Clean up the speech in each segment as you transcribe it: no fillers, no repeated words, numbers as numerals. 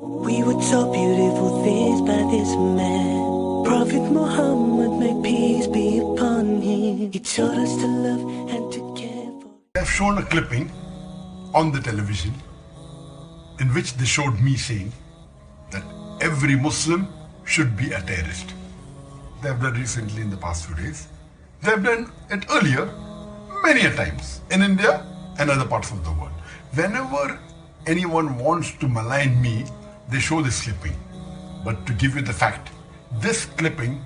We were taught beautiful things by this man, Prophet Muhammad, may peace be upon him. He taught us to love and to care for. They have shown a clipping on the television in which they showed me saying that every Muslim should be a terrorist. They have done recently in the past few days. They have done it earlier many a times in India and other parts of the world. Whenever anyone wants to malign me, they show this clipping. But to give you the fact, this clipping,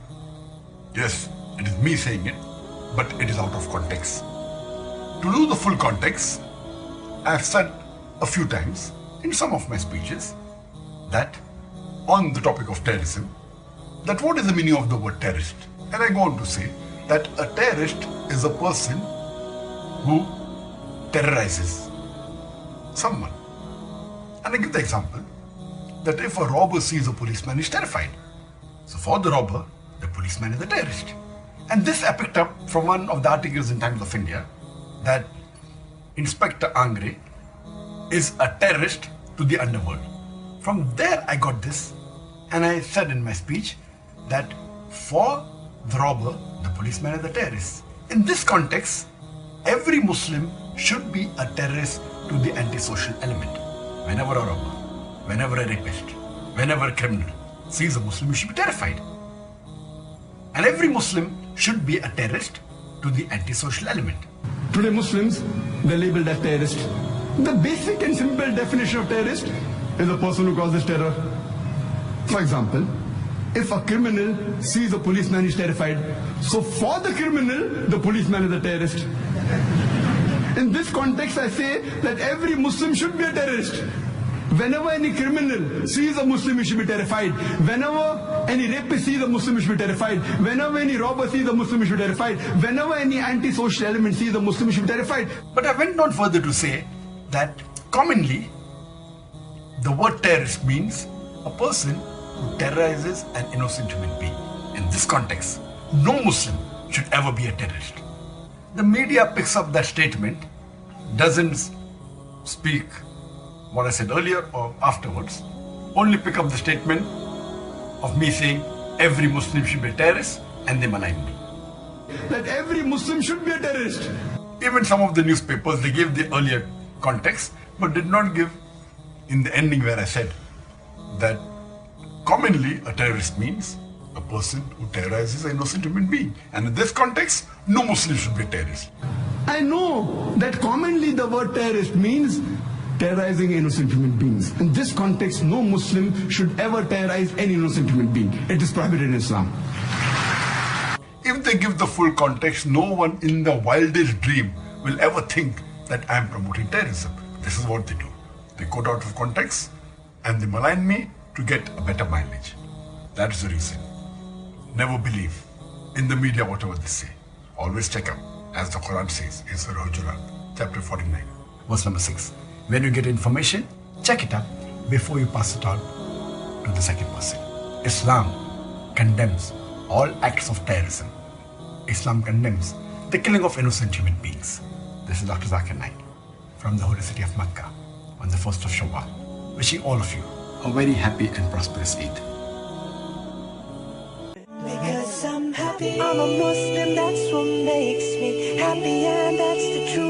yes, it is me saying it, but it is out of context. To know the full context, I have said a few times in some of my speeches that on the topic of terrorism, that what is the meaning of the word terrorist? And I go on to say that a terrorist is a person who terrorizes someone. And I give the example that if a robber sees a policeman, he's terrified. So for the robber, the policeman is a terrorist. And this I picked up from one of the articles in Times of India that Inspector Angre is a terrorist to the underworld. From there I got this, and I said in my speech that for the robber, the policeman is a terrorist. In this context, every Muslim should be a terrorist to the antisocial element. Whenever a robber, whenever a rapist, whenever a criminal sees a Muslim, he should be terrified. And every Muslim should be a terrorist to the antisocial element. Today Muslims, they're labeled as terrorists. The basic and simple definition of terrorist is a person who causes terror. For example, if a criminal sees a policeman, he's terrified. So for the criminal, the policeman is a terrorist. In this context, I say that every Muslim should be a terrorist. Whenever any criminal sees a Muslim, he should be terrified. Whenever any rapist sees a Muslim, he should be terrified. Whenever any robber sees a Muslim, he should be terrified. Whenever any antisocial element sees a Muslim, he should be terrified. But I went on further to say that commonly, the word terrorist means a person who terrorizes an innocent human being. In this context, no Muslim should ever be a terrorist. The media picks up that statement, doesn't speak what I said earlier or afterwards, only pick up the statement of me saying every Muslim should be a terrorist, and they malign me. That every Muslim should be a terrorist. Even some of the newspapers, they gave the earlier context, but did not give in the ending where I said that commonly a terrorist means a person who terrorizes an innocent human being. And in this context, no Muslim should be a terrorist. I know that commonly the word terrorist means terrorizing innocent human beings. In this context, no Muslim should ever terrorize any innocent human being. It is prohibited in Islam. If they give the full context, no one in the wildest dream will ever think that I am promoting terrorism. This is what they do. They quote out of context and they malign me to get a better mileage. That is the reason. Never believe in the media whatever they say. Always check out, as the Quran says in Surah Hujurat, chapter 49, verse number 6. When you get information, check it out before you pass it on to the second person. Islam condemns all acts of terrorism. Islam condemns the killing of innocent human beings. This is Dr. Zakir Naik from the holy city of Mecca on the 1st of Shawwal, wishing all of you a very happy and prosperous Eid. Because I'm happy, I'm a Muslim, that's what makes me happy, and that's the truth.